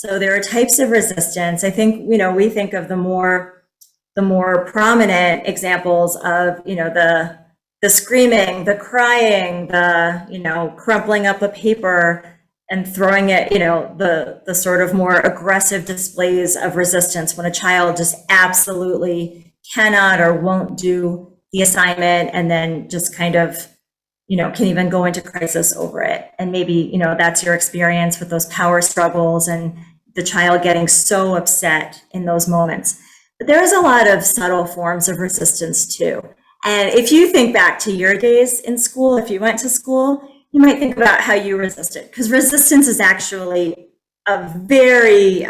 So there are types of resistance. I think, we think of the more prominent examples of, the screaming, the crying, the, crumpling up a paper and throwing it, the sort of more aggressive displays of resistance when a child just absolutely cannot or won't do the assignment, and then just kind of, can even go into crisis over it. And maybe, that's your experience with those power struggles and the child getting so upset in those moments. But there's a lot of subtle forms of resistance too. And if you think back to your days in school, if you went to school, you might think about how you resisted, because resistance is actually a very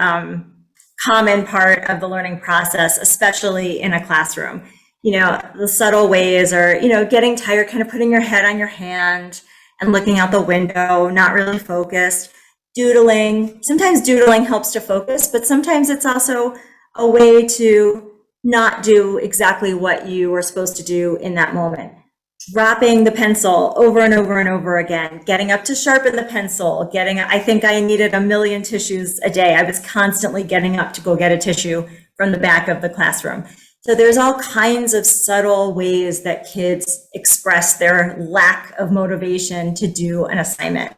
common part of the learning process, especially in a classroom. The subtle ways are, getting tired, kind of putting your head on your hand and looking out the window, not really focused, doodling. Sometimes doodling helps to focus, but sometimes it's also a way to not do exactly what you were supposed to do in that moment. Dropping the pencil over and over and over again, getting up to sharpen the pencil, I think I needed 1 million tissues a day. I was constantly getting up to go get a tissue from the back of the classroom. So there's all kinds of subtle ways that kids express their lack of motivation to do an assignment.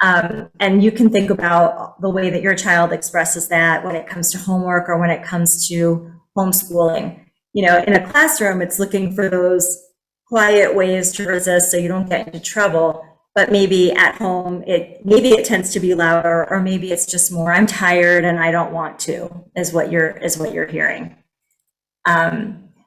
And you can think about the way that your child expresses that when it comes to homework or when it comes to homeschooling. In a classroom, it's looking for those quiet ways to resist so you don't get into trouble. But maybe at home, maybe it tends to be louder, or maybe it's just more, I'm tired and I don't want to, is what you're hearing.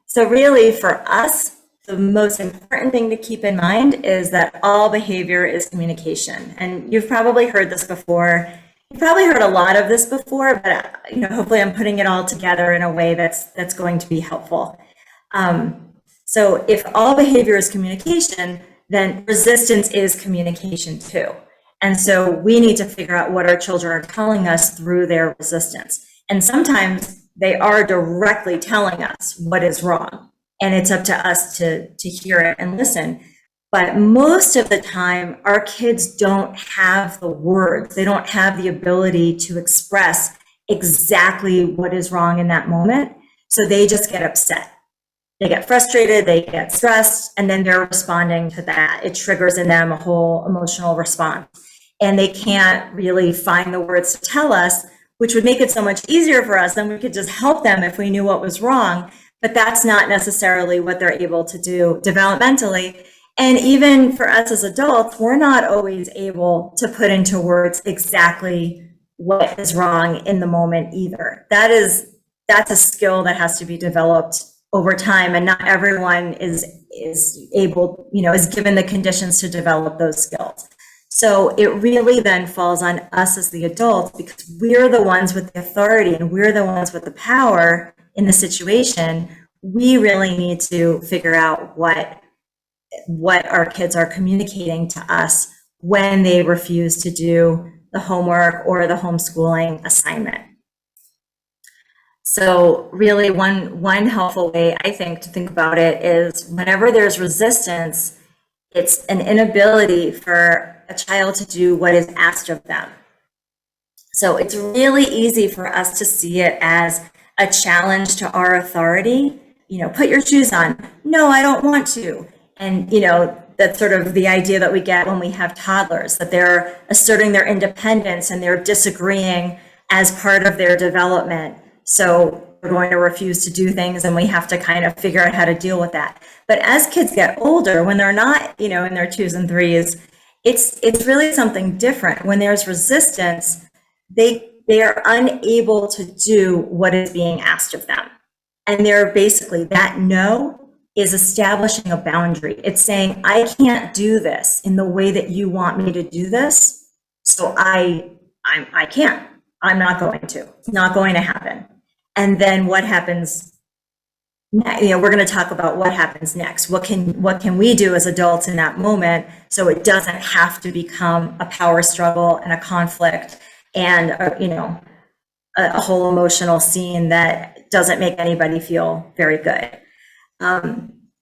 So really for us, the most important thing to keep in mind is that all behavior is communication. And you've probably heard this before. You've probably heard a lot of this before, but hopefully I'm putting it all together in a way that's going to be helpful. So if all behavior is communication, then resistance is communication too. And so we need to figure out what our children are telling us through their resistance. And sometimes they are directly telling us what is wrong, and it's up to us to hear it and listen. But most of the time, our kids don't have the words. They don't have the ability to express exactly what is wrong in that moment. So they just get upset. They get frustrated, they get stressed, and then they're responding to that. It triggers in them a whole emotional response. And they can't really find the words to tell us, which would make it so much easier for us. Then we could just help them if we knew what was wrong. But that's not necessarily what they're able to do developmentally. And even for us as adults, we're not always able to put into words exactly what is wrong in the moment either. That's a skill that has to be developed over time, and not everyone is able, is given the conditions to develop those skills. So it really then falls on us as the adults, because we're the ones with the authority and we're the ones with the power in the situation. We really need to figure out what our kids are communicating to us when they refuse to do the homework or the homeschooling assignment. So really one helpful way, I think, to think about it is whenever there's resistance, it's an inability for a child to do what is asked of them. So it's really easy for us to see it as a challenge to our authority. Put your shoes on. No, I don't want to. And, that's sort of the idea that we get when we have toddlers, that they're asserting their independence and they're disagreeing as part of their development. So we're going to refuse to do things, and we have to kind of figure out how to deal with that. But as kids get older, when they're not, in their 2s and 3s, it's really something different. When there's resistance, they are unable to do what is being asked of them. And they're basically, that no is establishing a boundary. It's saying, I can't do this in the way that you want me to do this. So I can't. I'm not going to. It's not going to happen. And then what happens? We're going to talk about what happens next. What can we do as adults in that moment so it doesn't have to become a power struggle and a conflict and a whole emotional scene that doesn't make anybody feel very good.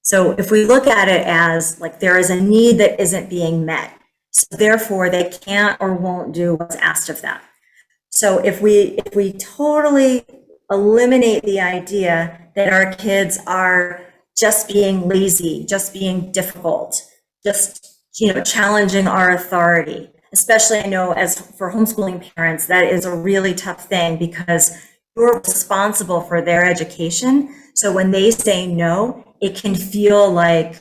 So if we look at it as like there is a need that isn't being met, so therefore they can't or won't do what's asked of them. So if we totally eliminate the idea that our kids are just being lazy, just being difficult, just, challenging our authority, especially I know as for homeschooling parents, that is a really tough thing because you're responsible for their education. So when they say no, it can feel like,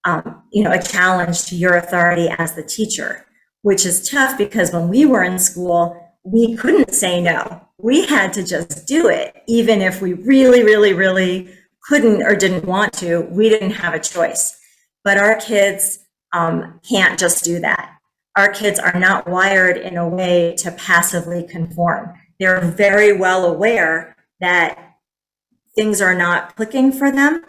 a challenge to your authority as the teacher, which is tough because when we were in school, we couldn't say no. We had to just do it. Even if we really, really, really couldn't or didn't want to, we didn't have a choice. But our kids can't just do that. Our kids are not wired in a way to passively conform. They're very well aware that things are not clicking for them.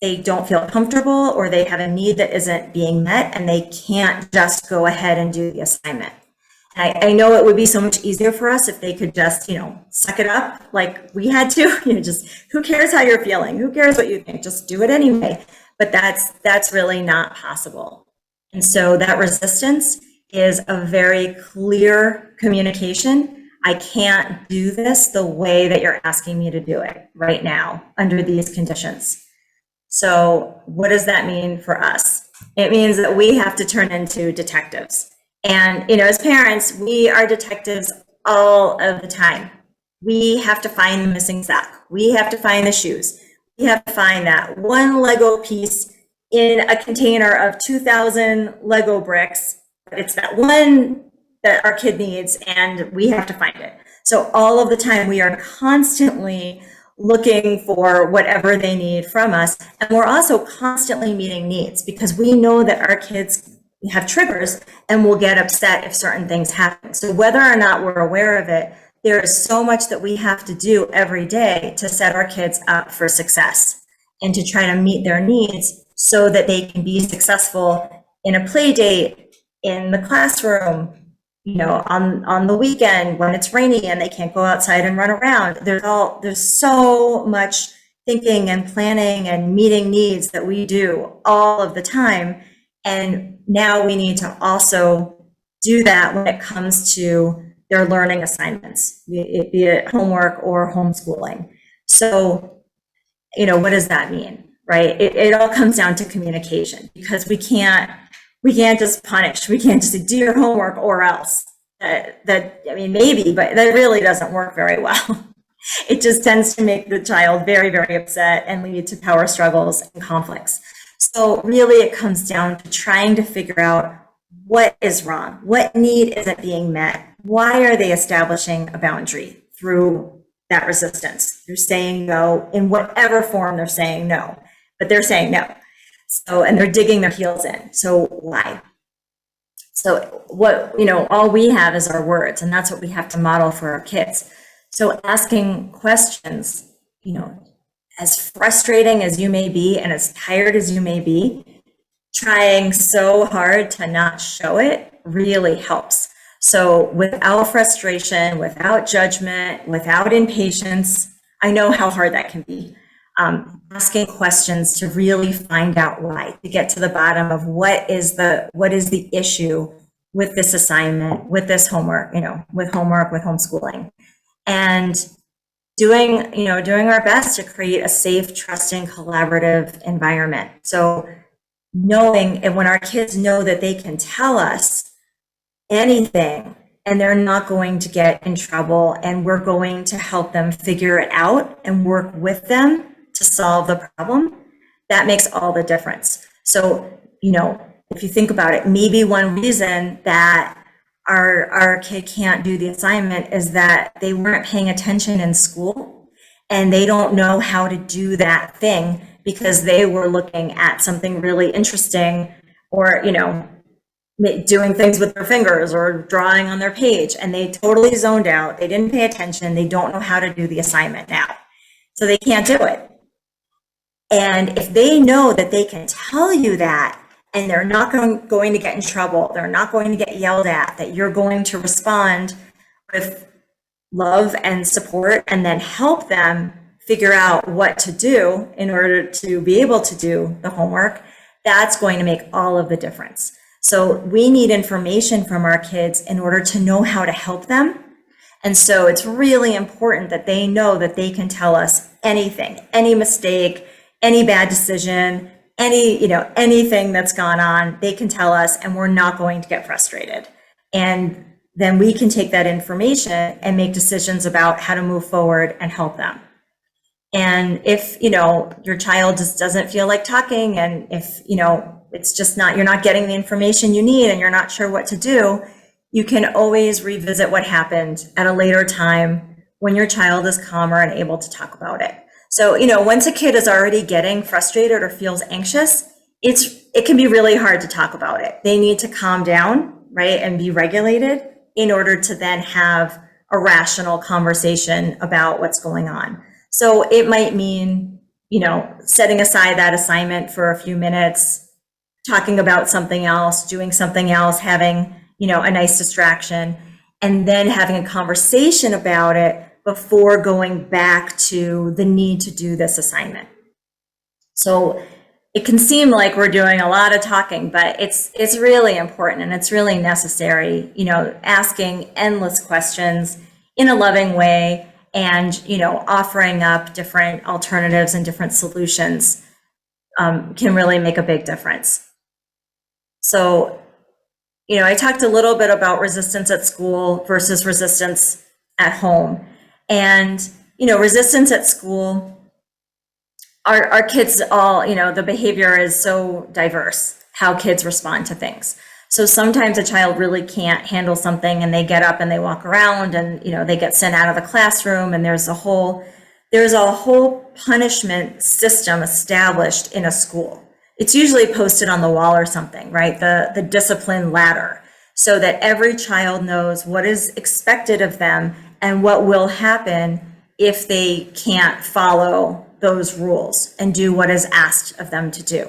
They don't feel comfortable or they have a need that isn't being met and they can't just go ahead and do the assignment. I know it would be so much easier for us if they could just, suck it up like we had to, just who cares how you're feeling? Who cares what you think? Just do it anyway. But that's really not possible. And so that resistance is a very clear communication. I can't do this the way that you're asking me to do it right now under these conditions. So what does that mean for us? It means that we have to turn into detectives. And, as parents, we are detectives all of the time. We have to find the missing sock. We have to find the shoes. We have to find that one Lego piece in a container of 2,000 Lego bricks. But it's that one that our kid needs, and we have to find it. So all of the time, we are constantly looking for whatever they need from us. And we're also constantly meeting needs because we know that our kids have triggers and will get upset if certain things happen. So whether or not we're aware of it, there is so much that we have to do every day to set our kids up for success and to try to meet their needs so that they can be successful in a play date, in the classroom, on the weekend when it's rainy and they can't go outside and run around. There's so much thinking and planning and meeting needs that we do all of the time. And now we need to also do that when it comes to their learning assignments, be it homework or homeschooling. So, what does that mean, right? It all comes down to communication because we can't just punish. We can't just say, do your homework or else. Maybe, but that really doesn't work very well. It just tends to make the child very, very upset and lead to power struggles and conflicts. So really it comes down to trying to figure out what is wrong, what need isn't being met, why are they establishing a boundary through that resistance, through saying no in whatever form they're saying no, but they're saying no. So, and they're digging their heels in. So why? So all we have is our words, and that's what we have to model for our kids. So asking questions, as frustrating as you may be and as tired as you may be, trying so hard to not show it really helps. So without frustration, without judgment, without impatience, I know how hard that can be. Asking questions to really find out why, to get to the bottom of what is the issue with this assignment, with this homework, with homeschooling, and doing our best to create a safe, trusting, collaborative environment. So knowing, and when our kids know that they can tell us anything and they're not going to get in trouble and we're going to help them figure it out and work with them to solve the problem, that makes all the difference. So, if you think about it, maybe one reason that our kid can't do the assignment is that they weren't paying attention in school and they don't know how to do that thing because they were looking at something really interesting or, doing things with their fingers or drawing on their page, and they totally zoned out. They didn't pay attention. They don't know how to do the assignment now. So they can't do it. And if they know that they can tell you that, and they're not going to get in trouble, they're not going to get yelled at, that you're going to respond with love and support and then help them figure out what to do in order to be able to do the homework, that's going to make all of the difference. So we need information from our kids in order to know how to help them And so it's really important that they know that they can tell us anything, any mistake, any bad decision, anything that's gone on, they can tell us, and we're not going to get frustrated. And then we can take that information and make decisions about how to move forward and help them. And if, your child just doesn't feel like talking, and if, it's just not, you're not getting the information you need and you're not sure what to do, you can always revisit what happened at a later time when your child is calmer and able to talk about it. So, once a kid is already getting frustrated or feels anxious, it can be really hard to talk about it. They need to calm down, right, and be regulated in order to then have a rational conversation about what's going on. So it might mean, setting aside that assignment for a few minutes, talking about something else, doing something else, having, a nice distraction, and then having a conversation about it before going back to the need to do this assignment. So it can seem like we're doing a lot of talking, but it's really important and it's really necessary, asking endless questions in a loving way, and, offering up different alternatives and different solutions can really make a big difference. So, I talked a little bit about resistance at school versus resistance at home. And, resistance at school, our kids all, the behavior is so diverse, how kids respond to things. So sometimes a child really can't handle something and they get up and they walk around and, they get sent out of the classroom, and there's a whole punishment system established in a school. It's usually posted on the wall or something, right? The discipline ladder, so that every child knows what is expected of them and what will happen if they can't follow those rules and do what is asked of them to do.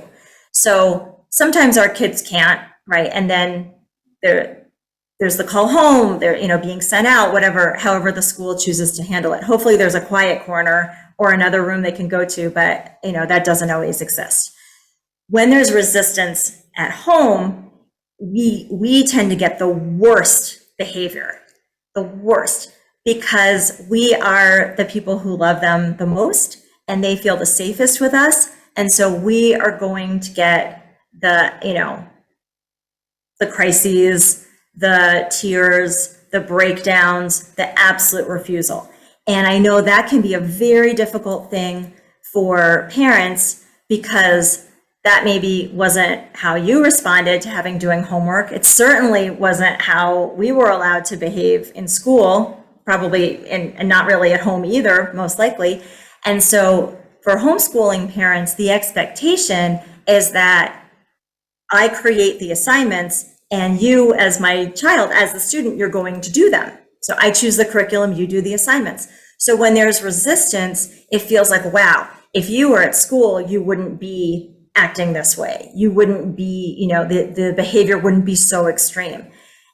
So sometimes our kids can't, right? And then there's the call home, they're, being sent out, however the school chooses to handle it. Hopefully there's a quiet corner or another room they can go to, but that doesn't always exist. When there's resistance at home, we tend to get the worst behavior, the worst, because we are the people who love them the most and they feel the safest with us. And so we are going to get the crises, the tears, the breakdowns, the absolute refusal. And I know that can be a very difficult thing for parents, because that maybe wasn't how you responded to doing homework. It certainly wasn't how we were allowed to behave in school, probably, and not really at home either, most likely. And so for homeschooling parents, the expectation is that I create the assignments, and you, as my child, as the student, you're going to do them. So I choose the curriculum, you do the assignments. So when there's resistance, it feels like, wow, if you were at school, you wouldn't be acting this way. You wouldn't be, the behavior wouldn't be so extreme.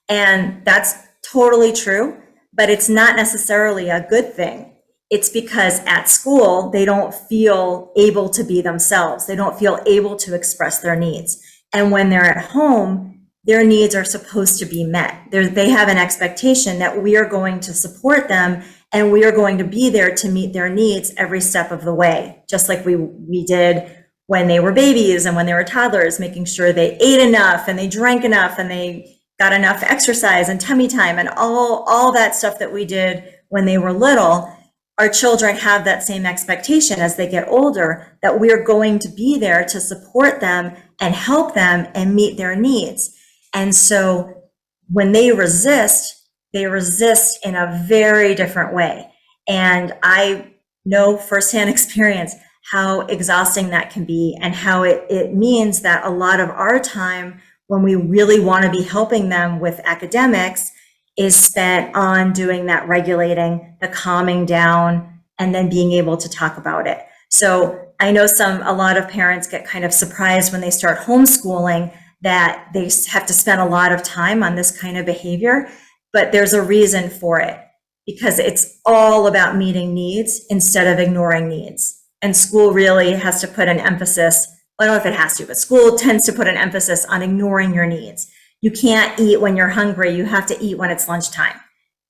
And that's totally true, but it's not necessarily a good thing. It's because at school, they don't feel able to be themselves. They don't feel able to express their needs. And when they're at home, their needs are supposed to be met. They have an expectation that we are going to support them and we are going to be there to meet their needs every step of the way, just like we did when they were babies and when they were toddlers, making sure they ate enough and they drank enough and they got enough exercise and tummy time and all that stuff that we did when they were little. Our children have that same expectation as they get older, that we're going to be there to support them and help them and meet their needs. And so when they resist in a very different way. And I know firsthand experience how exhausting that can be, and how it means that a lot of our time when we really want to be helping them with academics is spent on doing that regulating, the calming down, and then being able to talk about it. So I know a lot of parents get kind of surprised when they start homeschooling that they have to spend a lot of time on this kind of behavior, but there's a reason for it, because it's all about meeting needs instead of ignoring needs. And school really has to put an emphasis, I don't know if it has to, but school tends to put an emphasis on ignoring your needs. You can't eat when you're hungry, you have to eat when it's lunchtime.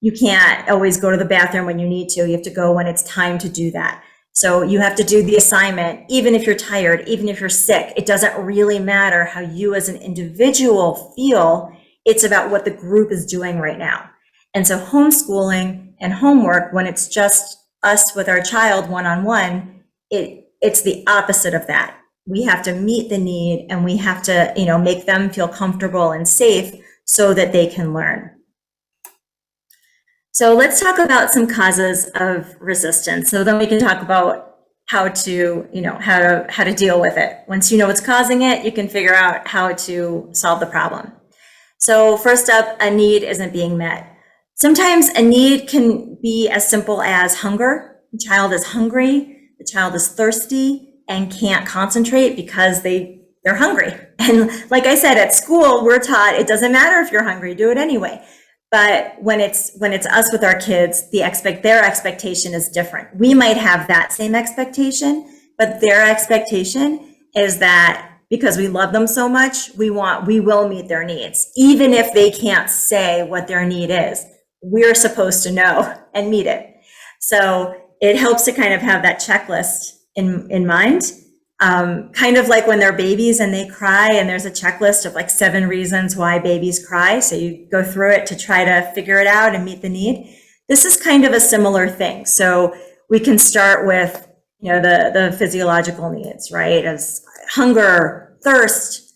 you can't always go to the bathroom when you need to. You have to go when it's time to do that. So you have to do the assignment, even if you're tired, even if you're sick. It doesn't really matter how you as an individual feel. It's about what the group is doing right now. And so homeschooling and homework, when it's just us with our child one-on-one, it's the opposite of that. We have to meet the need, and we have to, make them feel comfortable and safe so that they can learn. So let's talk about some causes of resistance. So then we can talk about how to deal with it. Once you know what's causing it, you can figure out how to solve the problem. So first up, a need isn't being met. Sometimes a need can be as simple as hunger. The child is hungry, the child is thirsty and can't concentrate because they're hungry. And like I said, at school, we're taught it doesn't matter if you're hungry, do it anyway. But when it's us with our kids, their expectation is different. We might have that same expectation, but their expectation is that because we love them so much, we will meet their needs. Even if they can't say what their need is, we're supposed to know and meet it. So it helps to kind of have that checklist in mind. Kind of like when they're babies and they cry, and there's a checklist of like 7 reasons why babies cry. So you go through it to try to figure it out and meet the need. This is kind of a similar thing. So we can start with, the physiological needs, right? As hunger, thirst.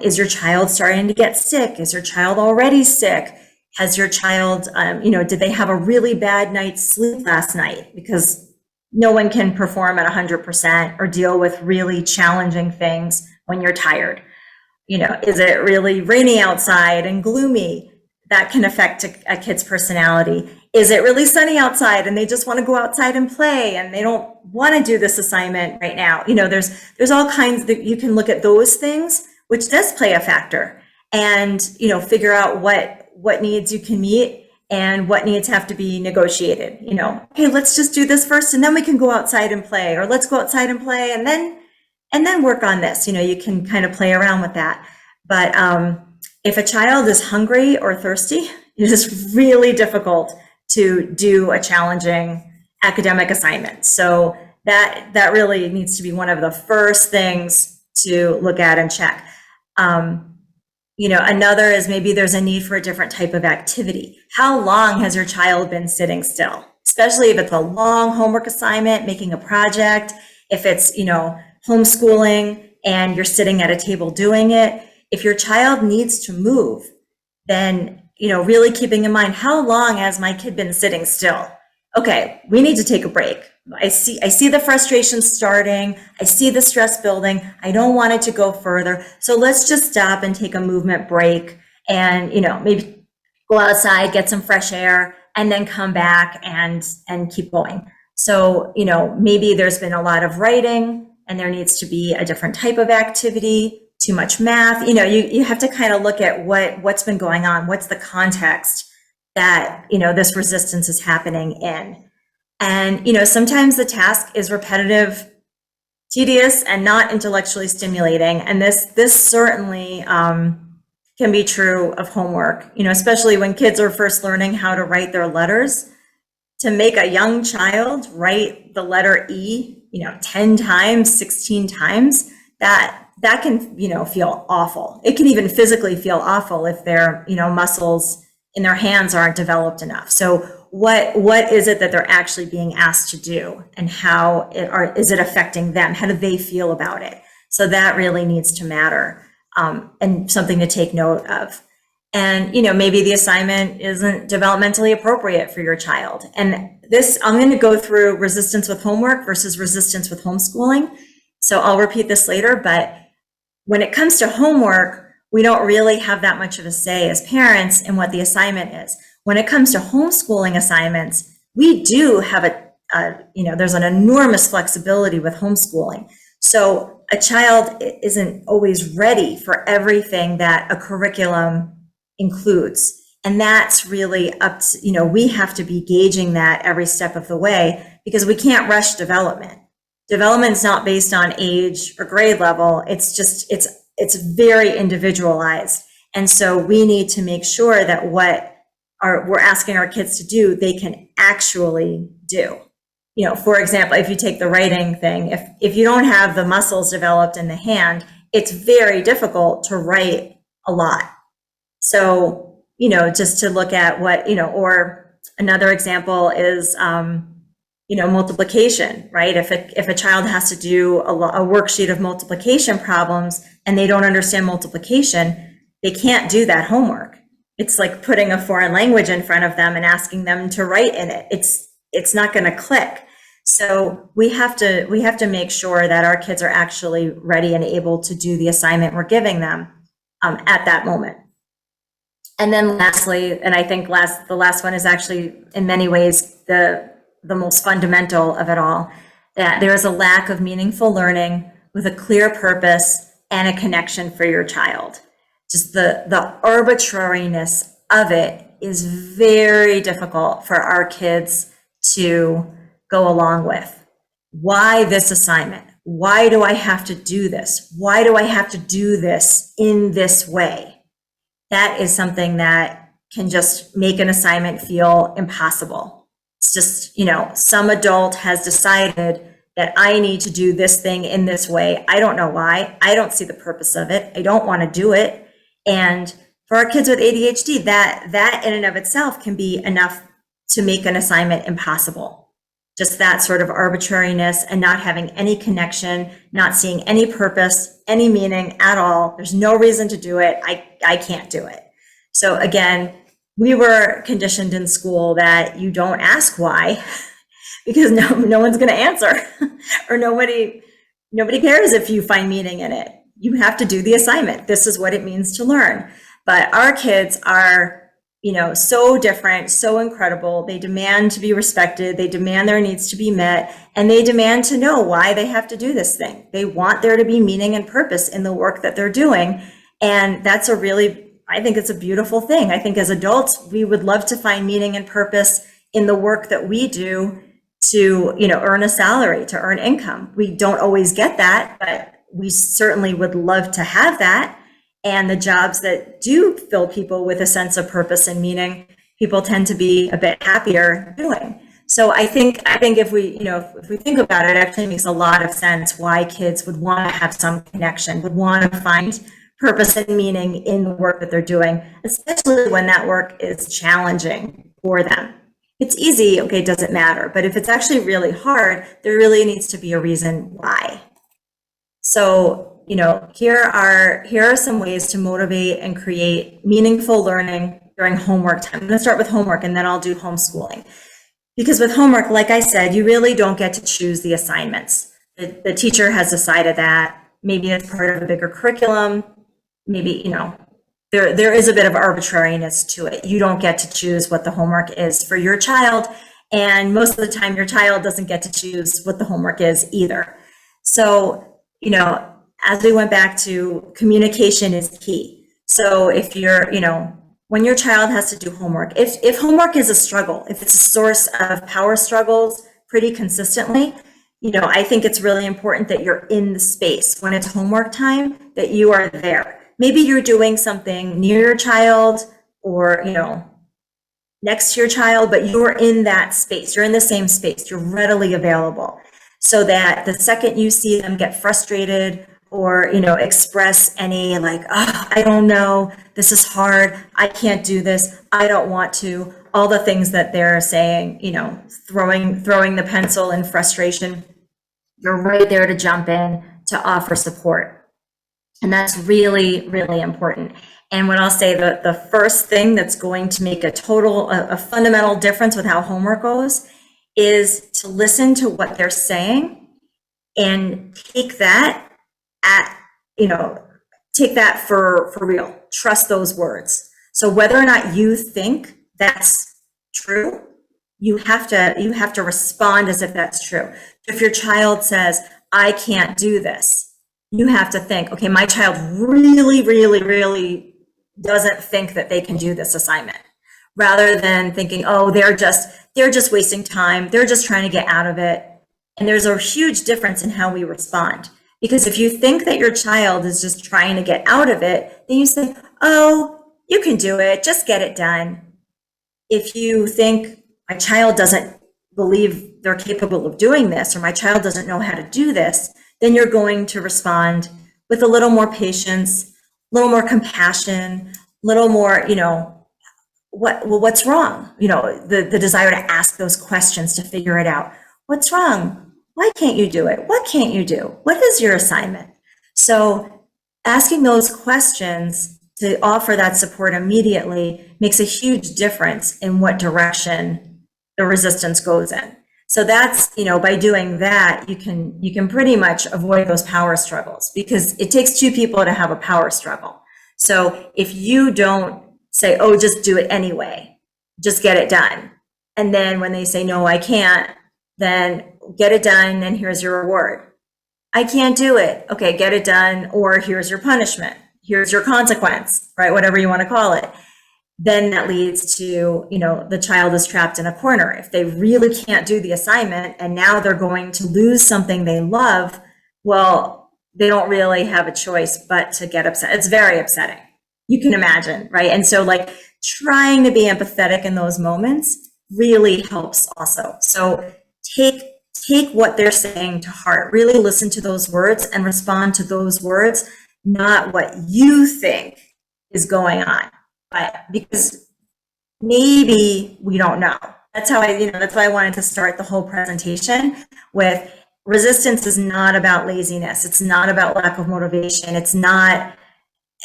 Is your child starting to get sick? Is your child already sick? Has your child, did they have a really bad night's sleep last night? Because no one can perform at 100% or deal with really challenging things when you're tired. Is it really rainy outside and gloomy? That can affect a kid's personality. Is it really sunny outside and they just want to go outside and play and they don't want to do this assignment right now? There's all kinds that you can look at those things, which does play a factor, and figure out what needs you can meet and what needs have to be negotiated. Hey, let's just do this first and then we can go outside and play, or let's go outside and play and then work on this. You can kind of play around with that. But if a child is hungry or thirsty, it is really difficult to do a challenging academic assignment. So that really needs to be one of the first things to look at and check. Another is maybe there's a need for a different type of activity. How long has your child been sitting still? Especially if it's a long homework assignment, making a project, if it's, homeschooling and you're sitting at a table doing it. If your child needs to move, then, really keeping in mind, how long has my kid been sitting still? Okay, we need to take a break. I see the frustration starting. I see the stress building. I don't want it to go further. So let's just stop and take a movement break and, maybe go outside, get some fresh air, and then come back and keep going. So, maybe there's been a lot of writing and there needs to be a different type of activity, too much math. You have to kind of look at what's been going on. What's the context that, this resistance is happening in? And, sometimes the task is repetitive, tedious, and not intellectually stimulating. And this certainly can be true of homework, especially when kids are first learning how to write their letters. To make a young child write the letter E, 10 times, 16 times, that can, feel awful. It can even physically feel awful if their, muscles in their hands aren't developed enough. So what is it that they're actually being asked to do, and how is it affecting them? How do they feel about it? So that really needs to matter, and something to take note of. And, maybe the assignment isn't developmentally appropriate for your child. And this, I'm going to go through resistance with homework versus resistance with homeschooling. So I'll repeat this later, but when it comes to homework, we don't really have that much of a say as parents in what the assignment is. When it comes to homeschooling assignments, we do have there's an enormous flexibility with homeschooling. So a child isn't always ready for everything that a curriculum includes. And that's really up to, we have to be gauging that every step of the way, because we can't rush development. Development's not based on age or grade level. It's just, it's very individualized. And so we need to make sure that what we're asking our kids to do, they can actually do. You know, for example, if you take the writing thing, if you don't have the muscles developed in the hand, it's very difficult to write a lot. So, you know, just to look at what, you know, or another example is, you know, multiplication, right? If a child has to do a worksheet of multiplication problems and they don't understand multiplication, they can't do that homework. It's like putting a foreign language in front of them and asking them to write in it. It's not going to click. So we have to make sure that our kids are actually ready and able to do the assignment we're giving them at that moment. And then lastly, and I think the last one is actually in many ways the most fundamental of it all, that there is a lack of meaningful learning with a clear purpose and a connection for your child. Just the arbitrariness of it is very difficult for our kids to go along with. Why this assignment? Why do I have to do this? Why do I have to do this in this way? That is something that can just make an assignment feel impossible. It's just, you know, some adult has decided that I need to do this thing in this way. I don't know why. I don't see the purpose of it. I don't want to do it. And for our kids with ADHD, that in and of itself can be enough to make an assignment impossible. Just that sort of arbitrariness and not having any connection, not seeing any purpose, any meaning at all. There's no reason to do it. I can't do it. So again, we were conditioned in school that you don't ask why, because no one's going to answer, or nobody cares if you find meaning in it. You have to do the assignment. This is what it means to learn. But our kids are, you know, so different, so incredible. They demand to be respected. They demand their needs to be met, and they demand to know why they have to do this thing. They want there to be meaning and purpose in the work that they're doing. And that's I think it's a beautiful thing. I think as adults, we would love to find meaning and purpose in the work that we do to, you know, earn a salary, to earn income. We don't always get that, but we certainly would love to have that. And the jobs that do fill people with a sense of purpose and meaning, people tend to be a bit happier doing. So I think if we think about it, it actually makes a lot of sense why kids would want to have some connection, would want to find purpose and meaning in the work that they're doing, especially when that work is challenging for them. It's easy, okay, it doesn't matter. But if it's actually really hard, there really needs to be a reason why. So, you know, here are some ways to motivate and create meaningful learning during homework time. I'm going to start with homework and then I'll do homeschooling. Because with homework, like I said, you really don't get to choose the assignments. The teacher has decided that. Maybe it's part of a bigger curriculum. Maybe, you know, there is a bit of arbitrariness to it. You don't get to choose what the homework is for your child. And most of the time, your child doesn't get to choose what the homework is either. So, you know, as we went back to, communication is key. So if you're, you know, when your child has to do homework, if homework is a struggle, if it's a source of power struggles pretty consistently, you know, I think it's really important that you're in the space when it's homework time, that you are there. Maybe you're doing something near your child or, you know, next to your child, but you're in that space. You're in the same space. You're readily available so that the second you see them get frustrated or, you know, express any like, oh, I don't know, this is hard, I can't do this, I don't want to, all the things that they're saying, you know, throwing the pencil in frustration, you're right there to jump in to offer support. And that's really, really important. And what I'll say, the first thing that's going to make a fundamental difference with how homework goes is to listen to what they're saying and take that for real. Trust those words. So whether or not you think that's true, you have to respond as if that's true. If your child says, I can't do this, you have to think, okay, my child really, really, really doesn't think that they can do this assignment, rather than thinking, oh, they're just wasting time, they're just trying to get out of it. And there's a huge difference in how we respond. Because if you think that your child is just trying to get out of it, then you say, oh, you can do it, just get it done. if you think my child doesn't believe they're capable of doing this, or my child doesn't know how to do this, then you're going to respond with a little more patience, a little more compassion, a little more, what's wrong? The desire to ask those questions to figure it out. What's wrong? Why can't you do it? What can't you do? What is your assignment? So asking those questions to offer that support immediately makes a huge difference in what direction the resistance goes in. So that's, by doing that, you can pretty much avoid those power struggles, because it takes two people to have a power struggle. So if you don't say, oh, just do it anyway, just get it done. And then when they say, no, I can't, then get it done, and here's your reward. I can't do it. Okay, get it done, or here's your punishment. Here's your consequence, right? Whatever you want to call it. Then that leads to, the child is trapped in a corner. If they really can't do the assignment and now they're going to lose something they love, well, they don't really have a choice but to get upset. It's very upsetting. You can imagine, right? And so trying to be empathetic in those moments really helps also. So take what they're saying to heart, really listen to those words and respond to those words, not what you think is going on. But because maybe we don't know. That's why I wanted to start the whole presentation with resistance is not about laziness. It's not about lack of motivation. It's not,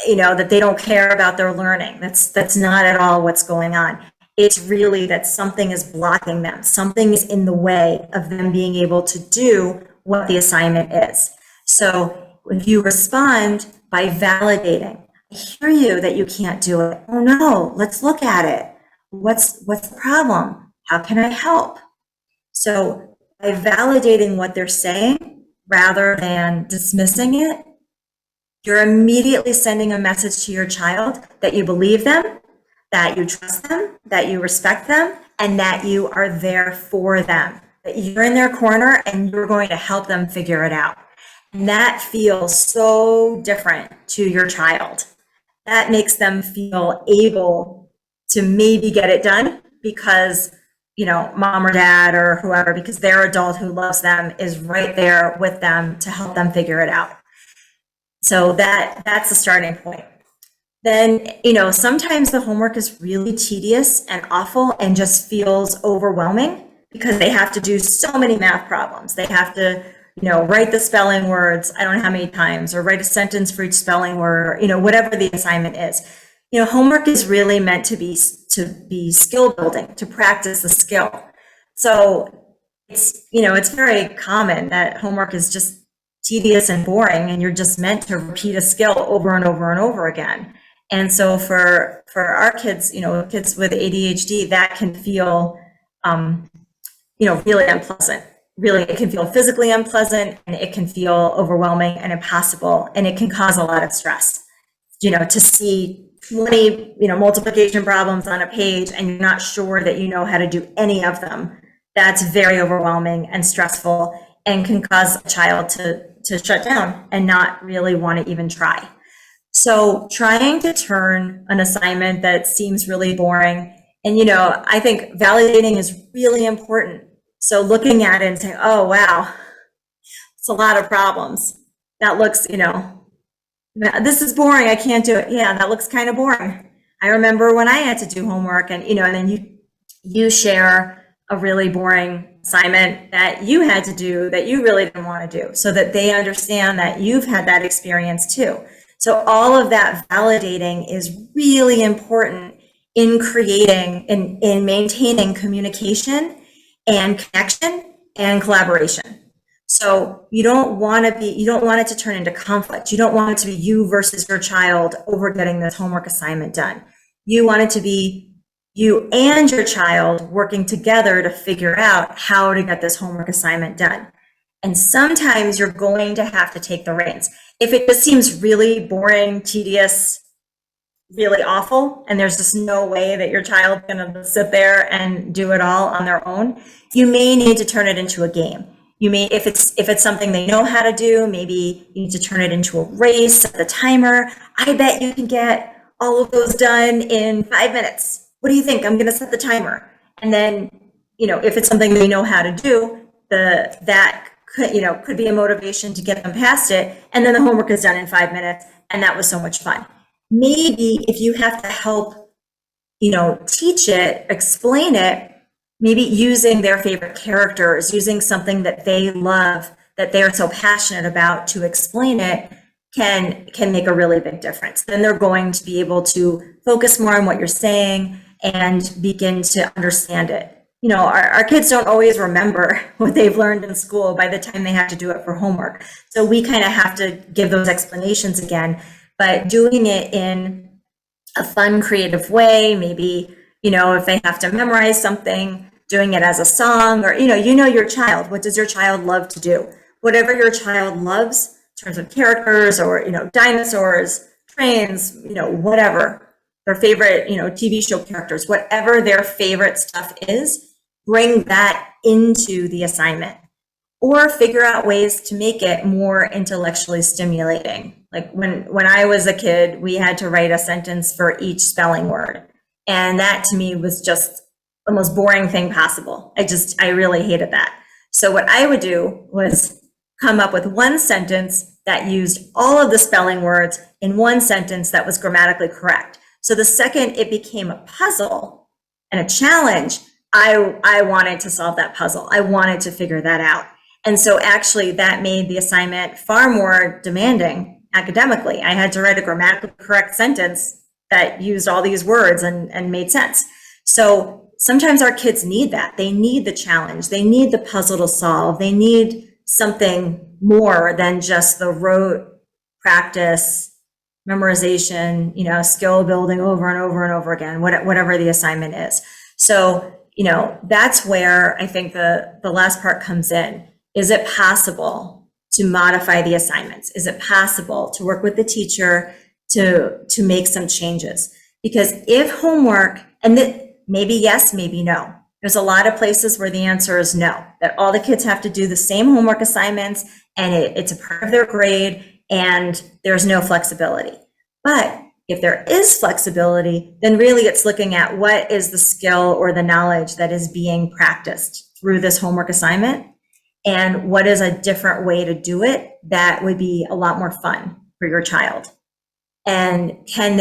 that they don't care about their learning. That's not at all what's going on. It's really that something is blocking them. Something is in the way of them being able to do what the assignment is. So if you respond by validating, I hear you that you can't do it. Oh no, let's look at it. What's the problem? How can I help? So by validating what they're saying rather than dismissing it, you're immediately sending a message to your child that you believe them, that you trust them, that you respect them, and that you are there for them, that you're in their corner and you're going to help them figure it out. And that feels so different to your child. That makes them feel able to maybe get it done because, mom or dad or whoever, because their adult who loves them is right there with them to help them figure it out. So that's the starting point. Then, sometimes the homework is really tedious and awful and just feels overwhelming because they have to do so many math problems. They have to, write the spelling words, I don't know how many times, or write a sentence for each spelling word, or, whatever the assignment is. Homework is really meant to be skill building, to practice the skill. So it's very common that homework is just tedious and boring, and you're just meant to repeat a skill over and over and over again. And so for our kids, kids with ADHD, that can feel, really unpleasant. Really, it can feel physically unpleasant, and it can feel overwhelming and impossible, and it can cause a lot of stress. To see 20, multiplication problems on a page and you're not sure that you know how to do any of them, that's very overwhelming and stressful and can cause a child to shut down and not really want to even try. So trying to turn an assignment that seems really boring, and I think validating is really important. So looking at it and saying, oh, wow, it's a lot of problems. That looks, this is boring. I can't do it. Yeah, that looks kind of boring. I remember when I had to do homework and, and then you share a really boring assignment that you had to do that you really didn't want to do, so that they understand that you've had that experience too. So all of that validating is really important in creating, in maintaining communication and connection and collaboration. So you don't want it to turn into conflict. You don't want it to be you versus your child over getting this homework assignment done. You want it to be you and your child working together to figure out how to get this homework assignment done. And sometimes you're going to have to take the reins. If it just seems really boring, tedious, really awful, and there's just no way that your child's gonna sit there and do it all on their own, you may need to turn it into a game. You may, if it's something they know how to do, maybe you need to turn it into a race, set the timer. I bet you can get all of those done in 5 minutes. what do you think? I'm going to set the timer. And then, if it's something they know how to do, that could be a motivation to get them past it. And then the homework is done in 5 minutes. And that was so much fun. Maybe if you have to help, teach it, explain it, maybe using their favorite characters, using something that they love, that they're so passionate about to explain it, can make a really big difference. Then they're going to be able to focus more on what you're saying and begin to understand it. Our kids don't always remember what they've learned in school by the time they have to do it for homework. So we kind of have to give those explanations again, but doing it in a fun, creative way, maybe, if they have to memorize something, doing it as a song, or, your child, what does your child love to do? Whatever your child loves in terms of characters or, dinosaurs, trains, whatever, their favorite, TV show characters, whatever their favorite stuff is, bring that into the assignment, or figure out ways to make it more intellectually stimulating. Like when I was a kid, we had to write a sentence for each spelling word. And that to me was just the most boring thing possible. I really hated that. So what I would do was come up with one sentence that used all of the spelling words in one sentence that was grammatically correct. So the second it became a puzzle and a challenge, I wanted to solve that puzzle. I wanted to figure that out. And so actually that made the assignment far more demanding academically. I had to write a grammatically correct sentence that used all these words and made sense. So sometimes our kids need that. They need the challenge. They need the puzzle to solve. They need something more than just the rote practice, memorization, skill building over and over and over again, whatever the assignment is. So, that's where I think the last part comes in. Is it possible to modify the assignments? Is it possible to work with the teacher to make some changes? Because if homework, and maybe yes, maybe no. There's a lot of places where the answer is no, that all the kids have to do the same homework assignments and it's a part of their grade and there's no flexibility. But if there is flexibility, then really it's looking at what is the skill or the knowledge that is being practiced through this homework assignment, and what is a different way to do it that would be a lot more fun for your child. And can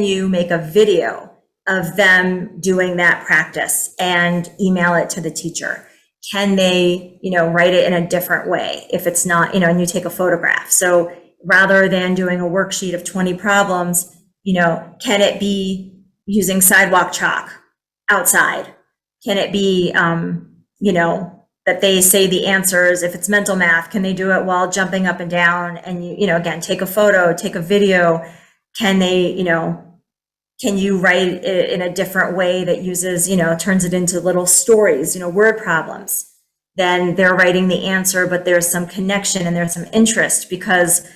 you make a video of them doing that practice and email it to the teacher? Can they, write it in a different way if it's not, and you take a photograph. So rather than doing a worksheet of 20 problems, can it be using sidewalk chalk outside? Can it be, that they say the answers? If it's mental math, can they do it while jumping up and down? And again, take a photo, take a video. Can they, can you write it in a different way that uses, turns it into little stories, word problems? Then they're writing the answer, but there's some connection and there's some interest because,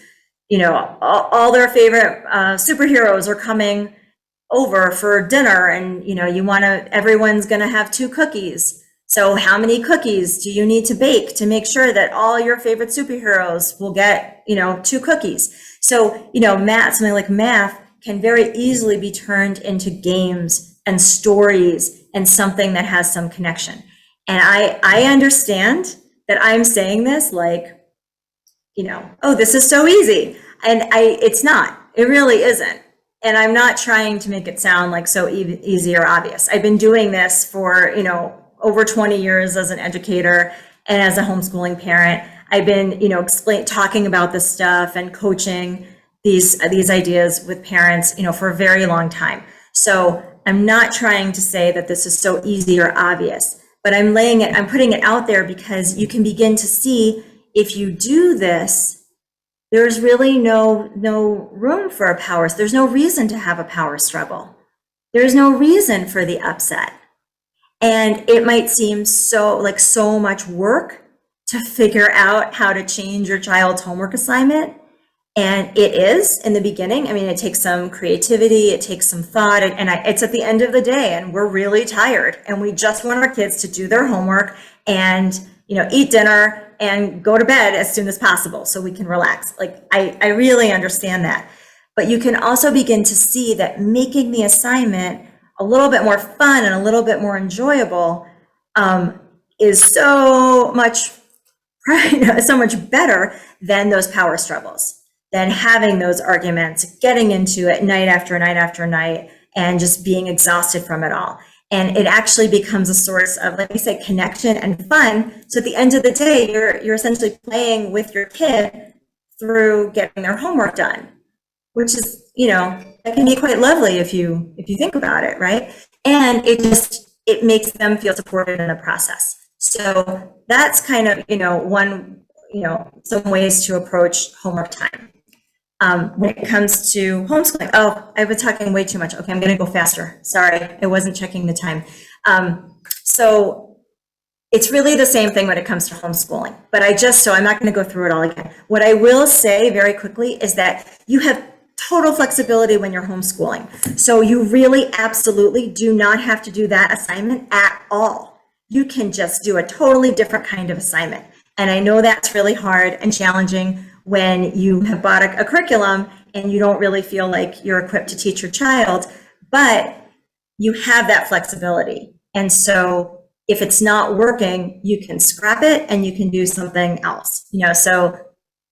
all their favorite superheroes are coming over for dinner, and, everyone's going to have 2 cookies. So how many cookies do you need to bake to make sure that all your favorite superheroes will get, 2 cookies? So, something like math can very easily be turned into games and stories and something that has some connection. And I understand that I'm saying this like, oh, this is so easy. And it's not, it really isn't. And I'm not trying to make it sound like so easy or obvious. I've been doing this for, over 20 years as an educator and as a homeschooling parent. I've been, talking about this stuff and coaching these ideas with parents, for a very long time. So I'm not trying to say that this is so easy or obvious, but I'm putting it out there because you can begin to see if you do this, there's really no room for a power. There's no reason to have a power struggle. There's no reason for the upset. And it might seem so much work to figure out how to change your child's homework assignment. And it is in the beginning. I mean, it takes some creativity, it takes some thought, and it's at the end of the day, and we're really tired, and we just want our kids to do their homework and, eat dinner and go to bed as soon as possible so we can relax. I really understand that. But you can also begin to see that making the assignment a little bit more fun and a little bit more enjoyable, is so much, so much better than those power struggles, than having those arguments, getting into it night after night after night, and just being exhausted from it all. And it actually becomes a source of, like I said, connection and fun. So at the end of the day, you're essentially playing with your kid through getting their homework done, which is, that can be quite lovely if you think about it, right? And it makes them feel supported in the process. So that's kind of, some ways to approach homework time. When it comes to homeschooling, I've been talking way too much. Okay, I'm going to go faster. Sorry, I wasn't checking the time. So it's really the same thing when it comes to homeschooling, but I'm not going to go through it all again. What I will say very quickly is that you have total flexibility when you're homeschooling. So you really absolutely do not have to do that assignment at all. You can just do a totally different kind of assignment. And I know that's really hard and challenging when you have bought a curriculum and you don't really feel like you're equipped to teach your child, but you have that flexibility. And so if it's not working, you can scrap it and you can do something else, so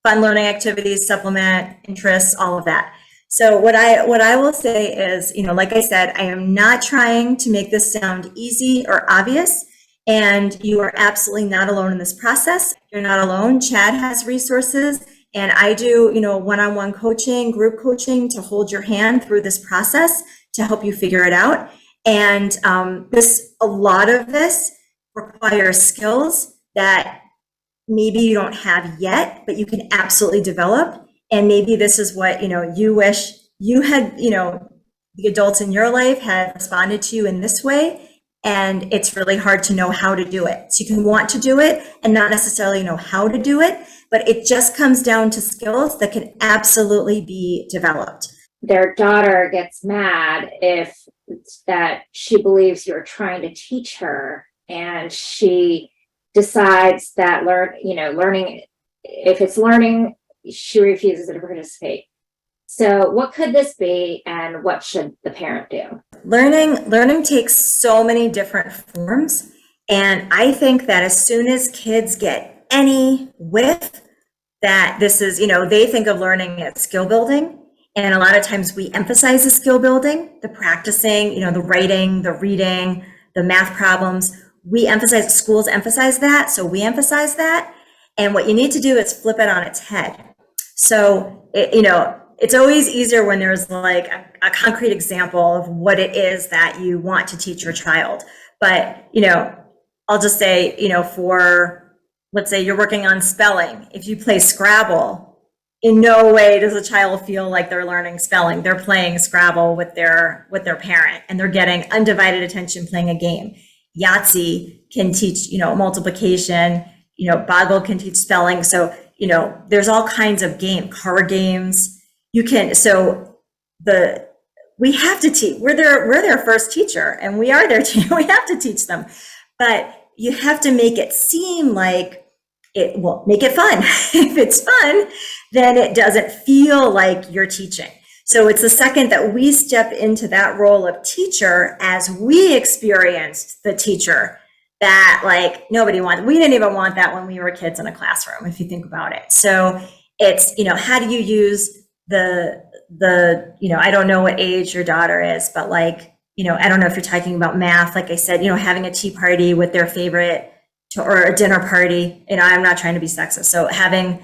fun learning activities, supplement, interests, all of that. So what I will say is, like I said, I am not trying to make this sound easy or obvious, and you are absolutely not alone in this process. You're not alone. Chad has resources, and I do, one-on-one coaching, group coaching to hold your hand through this process to help you figure it out. And a lot of this requires skills that maybe you don't have yet, but you can absolutely develop. And maybe this is what, you wish you had, the adults in your life had responded to you in this way. And it's really hard to know how to do it. So you can want to do it and not necessarily know how to do it, but it just comes down to skills that can absolutely be developed. Their daughter gets mad if that she believes you're trying to teach her, and she decides that learning, if it's learning, she refuses to participate. So what could this be, and what should the parent do? Learning takes so many different forms. And I think that as soon as kids get any whiff that this is, they think of learning as skill building. And a lot of times we emphasize the skill building, the practicing, the writing, the reading, the math problems. Schools emphasize that. So we emphasize that. And what you need to do is flip it on its head. So, it's always easier when there's like a concrete example of what it is that you want to teach your child. But, I'll just say, let's say you're working on spelling. If you play Scrabble, in no way does a child feel like they're learning spelling. They're playing Scrabble with their parent, and they're getting undivided attention playing a game. Yahtzee can teach, multiplication, Boggle can teach spelling. So, there's all kinds of card games. We have to teach, we're their first teacher, and we are their teacher. We have to teach them, but you have to make it seem like make it fun. If it's fun, then it doesn't feel like you're teaching. So it's the second that we step into that role of teacher, as we experienced the teacher that nobody wanted. We didn't even want that when we were kids in a classroom, if you think about it. So it's, how do you use the I don't know what age your daughter is, but I don't know if you're talking about math, like I said, having a tea party with their favorite, or a dinner party. I'm not trying to be sexist. So having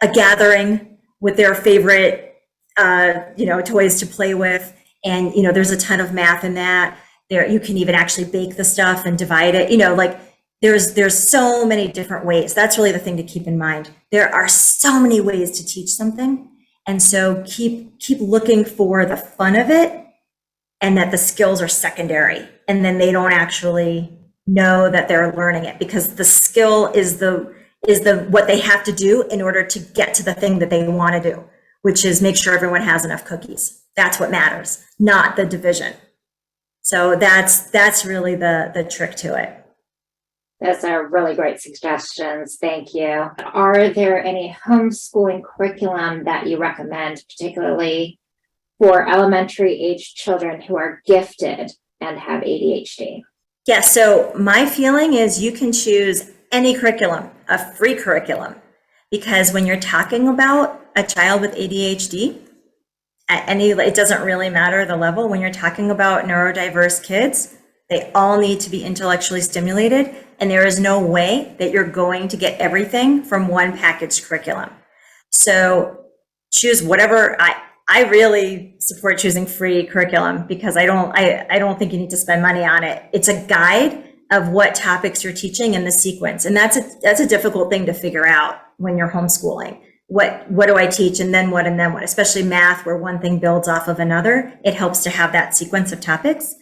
a gathering with their favorite, toys to play with. And, there's a ton of math in that. There, you can even actually bake the stuff and divide it, there's so many different ways. That's really the thing to keep in mind. There are so many ways to teach something. And so keep looking for the fun of it, and that the skills are secondary, and then they don't actually know that they're learning it, because the skill is what they have to do in order to get to the thing that they want to do, which is make sure everyone has enough cookies. That's what matters, not the division. So that's really the trick to it. Those are really great suggestions. Thank you. Are there any homeschooling curriculum that you recommend, particularly for elementary age children who are gifted and have ADHD? Yeah, so my feeling is you can choose any curriculum, a free curriculum, because when you're talking about a child with ADHD, at any, it doesn't really matter the level. When you're talking about neurodiverse kids, they all need to be intellectually stimulated, and there is no way that you're going to get everything from one packaged curriculum. So choose whatever. I really support choosing free curriculum because I don't think you need to spend money on it. It's a guide of what topics you're teaching in the sequence, and that's a difficult thing to figure out when you're homeschooling. What do I teach, and then what, especially math, where one thing builds off of another. It helps to have that sequence of topics,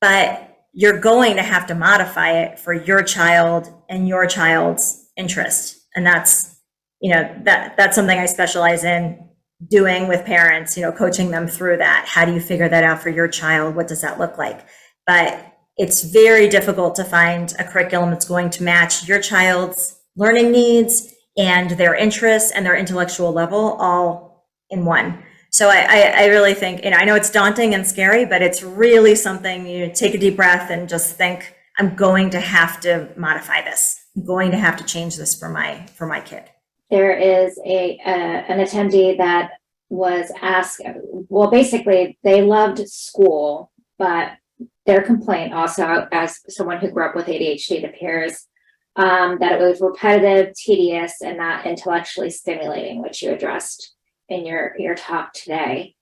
but you're going to have to modify it for your child and your child's interest. And that's, that's something I specialize in doing with parents, coaching them through that. How do you figure that out for your child? What does that look like? But it's very difficult to find a curriculum that's going to match your child's learning needs and their interests and their intellectual level all in one. So I really think, I know it's daunting and scary, but it's really something. You take a deep breath and just think, I'm going to have to modify this. I'm going to have to change this for my kid. There is an attendee that was asked, well, basically they loved school, but their complaint also, as someone who grew up with ADHD, it appears that it was repetitive, tedious, and not intellectually stimulating, which you addressed in your talk today.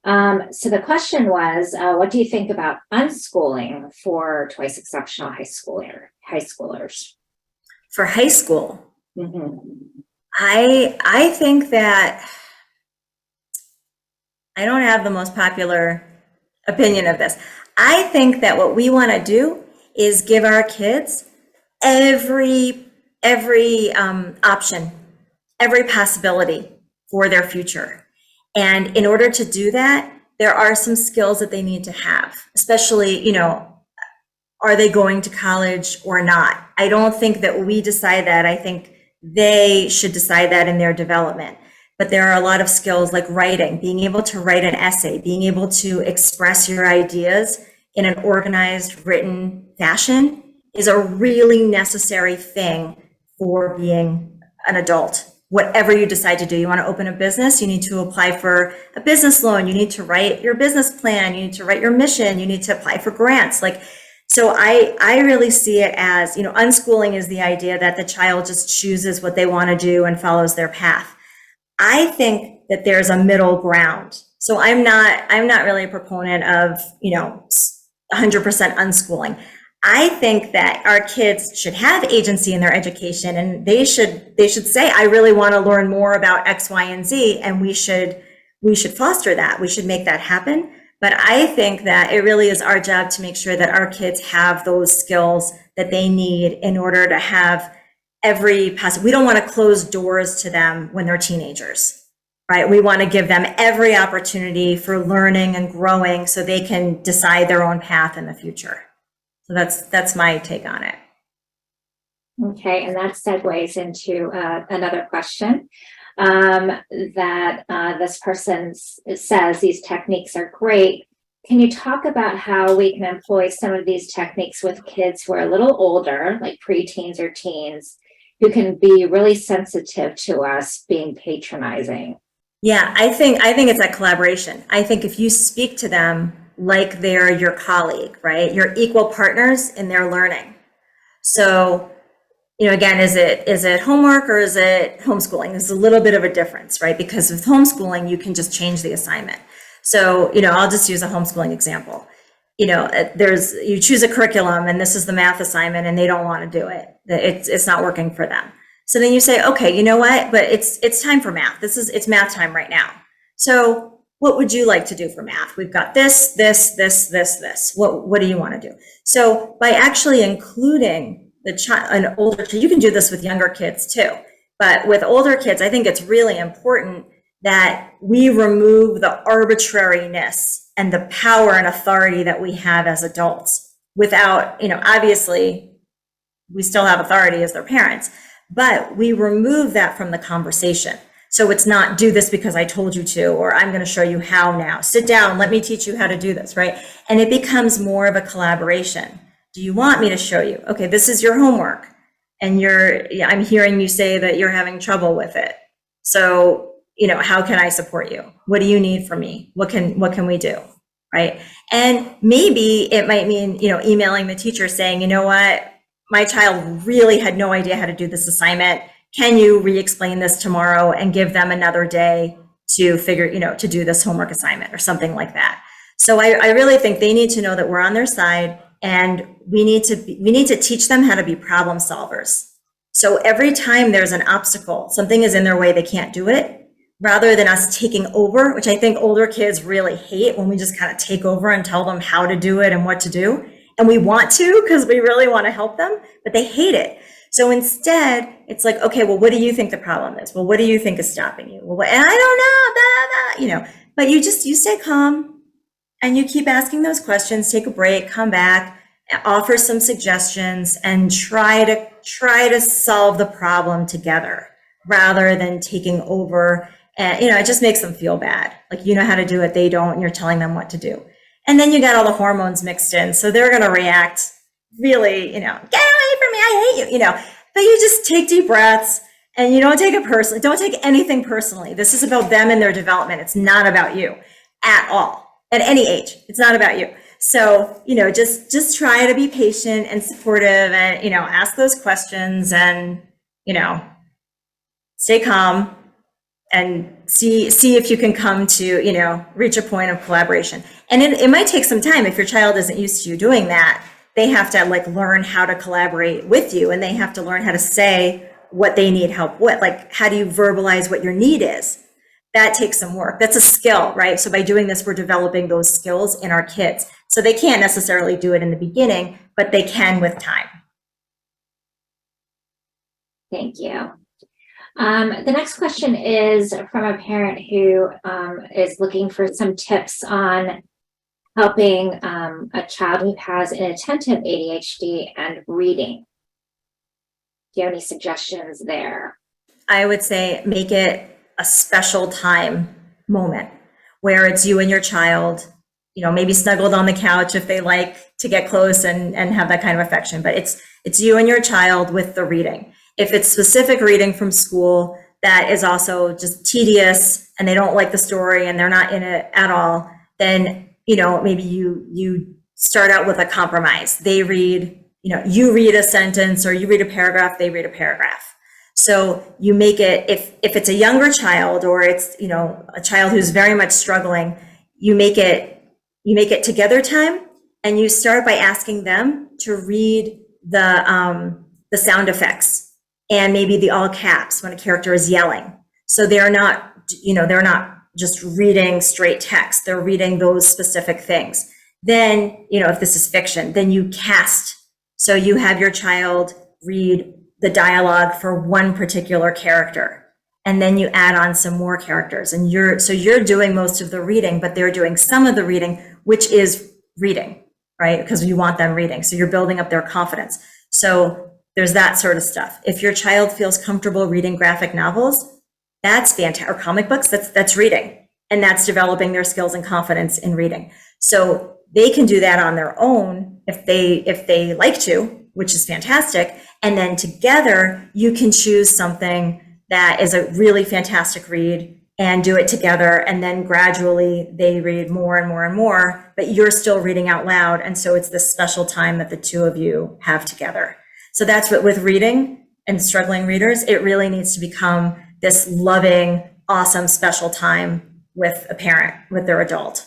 So the question was, what do you think about unschooling for twice exceptional high schoolers? For high school, Mm-hmm. I think that I don't have the most popular opinion of this. I think that what we want to do is give our kids every option, every possibility for their future. And in order to do that, there are some skills that they need to have, especially, are they going to college or not? I don't think that we decide that. I think they should decide that in their development. But there are a lot of skills like writing, being able to write an essay, being able to express your ideas in an organized, written fashion is a really necessary thing for being an adult. Whatever you decide to do, you want to open a business, you need to apply for a business loan, you need to write your business plan, you need to write your mission, you need to apply for grants. So I really see it as, unschooling is the idea that the child just chooses what they want to do and follows their path. I think that there's a middle ground. So I'm not really a proponent of, 100% unschooling. I think that our kids should have agency in their education, and they should say, I really want to learn more about X, Y, and Z, and we should foster that. We should make that happen. But I think that it really is our job to make sure that our kids have those skills that they need in order to have every possible. We don't want to close doors to them when they're teenagers, right? We want to give them every opportunity for learning and growing so they can decide their own path in the future. So that's my take on it. Okay, and that segues into another question that this person says these techniques are great. Can you talk about how we can employ some of these techniques with kids who are a little older, like preteens or teens, who can be really sensitive to us being patronizing? Yeah, I think it's a collaboration. I think if you speak to them like they're your colleague, right? You're equal partners in their learning. So, again, is it homework or is it homeschooling? There's a little bit of a difference, right? Because with homeschooling, you can just change the assignment. So, I'll just use a homeschooling example. You choose a curriculum and this is the math assignment and they don't want to do it. It's not working for them. So then you say, okay, you know what? But it's time for math. It's math time right now. So what would you like to do for math? We've got this. What do you want to do? So by actually including an older kid, you can do this with younger kids too. But with older kids, I think it's really important that we remove the arbitrariness and the power and authority that we have as adults without, obviously we still have authority as their parents, but we remove that from the conversation. So it's not do this because I told you to, or I'm going to show you how now. Sit down, let me teach you how to do this, right? And it becomes more of a collaboration. Do you want me to show you? Okay, this is your homework. And I'm hearing you say that you're having trouble with it. So, how can I support you? What do you need from me? What can we do? Right? And maybe it might mean, emailing the teacher saying, you know what, my child really had no idea how to do this assignment. Can you re-explain this tomorrow and give them another day to figure, to do this homework assignment or something like that. So I really think they need to know that we're on their side, and we need to teach them how to be problem solvers. So every time there's an obstacle, something is in their way, they can't do it, rather than us taking over, which I think older kids really hate when we just kind of take over and tell them how to do it and what to do. And we want to, because we really want to help them, but they hate it. So instead, it's like, okay, well, what do you think the problem is? Well, what do you think is stopping you? Well, and I don't know, but you stay calm and you keep asking those questions, take a break, come back, offer some suggestions, and try to solve the problem together rather than taking over. And, it just makes them feel bad. Like, you know how to do it, they don't, and you're telling them what to do. And then you got all the hormones mixed in. So they're going to react really, get away from me, I hate you, but you just take deep breaths and you don't take it personally. Don't take anything personally. This is about them and their development. It's not about you at all, at any age. It's not about you. So, just try to be patient and supportive and, ask those questions and, stay calm and see if you can come to, reach a point of collaboration. And it might take some time if your child isn't used to you doing that. They have to learn how to collaborate with you, and they have to learn how to say what they need help with. Like, how do you verbalize what your need is? That takes some work. That's a skill, right? So by doing this, we're developing those skills in our kids. So they can't necessarily do it in the beginning, but they can with time. Thank you. The next question is from a parent who is looking for some tips on helping a child who has inattentive ADHD and reading. Do you have any suggestions there? I would say make it a special time moment where it's you and your child, maybe snuggled on the couch if they like to get close and have that kind of affection, but it's you and your child with the reading. If it's specific reading from school that is also just tedious and they don't like the story and they're not in it at all, then maybe you start out with a compromise. They read, you read a sentence or you read a paragraph, they read a paragraph. So you make it, if it's a younger child or it's, a child who's very much struggling, you make it together time, and you start by asking them to read the sound effects and maybe the all caps when a character is yelling. So they're not just reading straight text, they're reading those specific things. Then, if this is fiction, then you cast. So you have your child read the dialogue for one particular character, and then you add on some more characters. And you're doing most of the reading, but they're doing some of the reading, which is reading, right? Because you want them reading. So you're building up their confidence. So there's that sort of stuff. If your child feels comfortable reading graphic novels, that's fantastic, or comic books, that's reading, and that's developing their skills and confidence in reading. So they can do that on their own if they like to, which is fantastic. And then together you can choose something that is a really fantastic read and do it together. And then gradually they read more and more and more, but you're still reading out loud. And so it's this special time that the two of you have together. So that's what, with reading and struggling readers, it really needs to become this loving, awesome, special time with a parent, with their adult.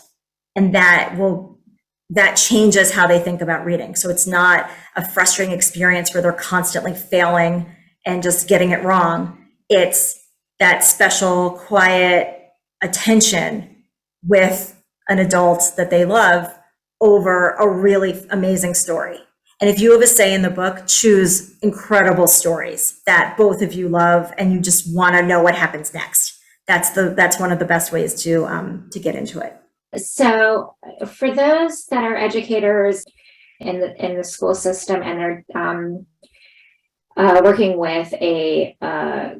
And that changes how they think about reading. So it's not a frustrating experience where they're constantly failing and just getting it wrong. It's that special, quiet attention with an adult that they love over a really amazing story. And if you have a say in the book, choose incredible stories that both of you love and you just want to know what happens next. That's one of the best ways to get into it. So for those that are educators in the school system and they're working with a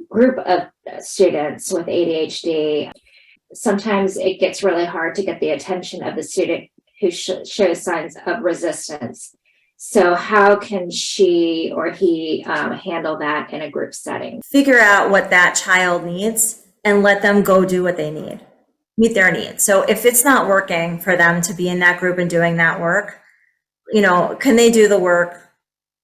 group of students with ADHD. Sometimes it gets really hard to get the attention of the student who shows signs of resistance. So how can she or he handle that in a group setting? Figure out what that child needs and let them go do what they need, meet their needs. So if it's not working for them to be in that group and doing that work, you know, can they do the work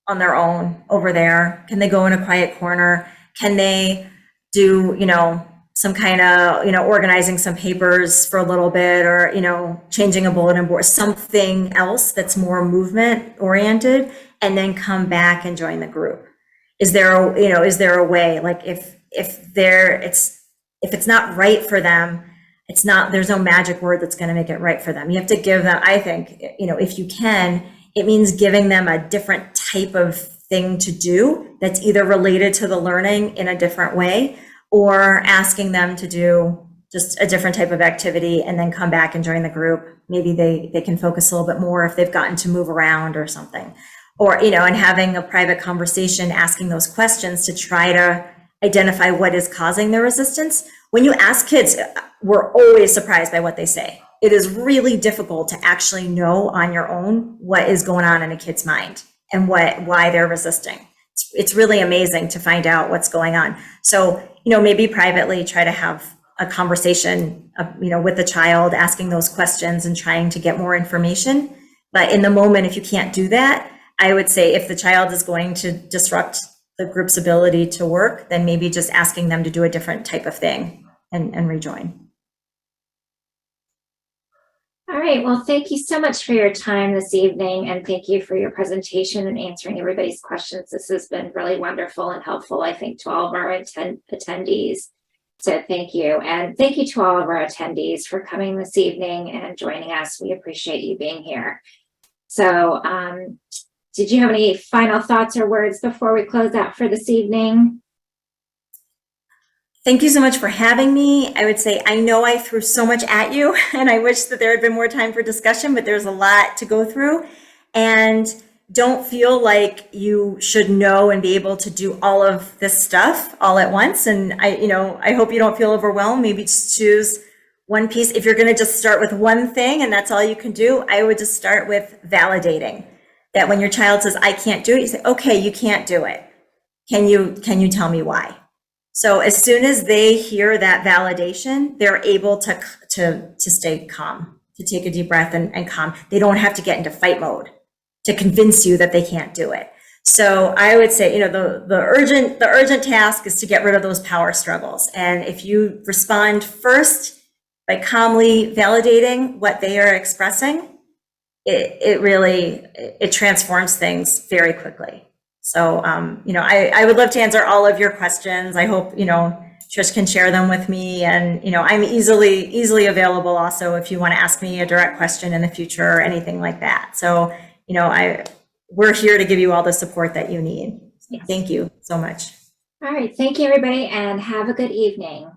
on their own over there? Can they go in a quiet corner? Can they do, you know, some kind of, you know, organizing some papers for a little bit, or, you know, changing a bulletin board, something else that's more movement oriented, and then come back and join the group? Is there a, you know, is there a way, like if it's not right for them, it's not, there's no magic word that's going to make it right for them. You have to give them, I think, you know, if you can, it means giving them a different type of thing to do that's either related to the learning in a different way, or asking them to do just a different type of activity and then come back and join the group. Maybe they can focus a little bit more if they've gotten to move around or something. Or, you know, and having a private conversation, asking those questions to try to identify what is causing their resistance. When you ask kids, we're always surprised by what they say. It is really difficult to actually know on your own what is going on in a kid's mind and why they're resisting. It's really amazing to find out what's going on. So, you know, maybe privately try to have a conversation, you know, with the child, asking those questions and trying to get more information. But in the moment, if you can't do that, I would say if the child is going to disrupt the group's ability to work, then maybe just asking them to do a different type of thing and rejoin. All right, well, thank you so much for your time this evening, and thank you for your presentation and answering everybody's questions. This has been really wonderful and helpful, I think, to all of our attendees. So thank you. And thank you to all of our attendees for coming this evening and joining us. We appreciate you being here. So did you have any final thoughts or words before we close out for this evening? Thank you so much for having me. I would say, I know I threw so much at you and I wish that there had been more time for discussion, but there's a lot to go through. And don't feel like you should know and be able to do all of this stuff all at once. And I hope you don't feel overwhelmed. Maybe just choose one piece. If you're going to just start with one thing and that's all you can do, I would just start with validating that. When your child says, I can't do it, you say, okay, you can't do it. Can you tell me why? So as soon as they hear that validation, they're able to stay calm, to take a deep breath and calm. They don't have to get into fight mode to convince you that they can't do it. So I would say, the urgent task is to get rid of those power struggles. And if you respond first by calmly validating what they are expressing, it really transforms things very quickly. So, I would love to answer all of your questions. I hope, Trish can share them with me. And, I'm easily available also if you want to ask me a direct question in the future or anything like that. So, we're here to give you all the support that you need. Yes. Thank you so much. All right. Thank you, everybody, and have a good evening.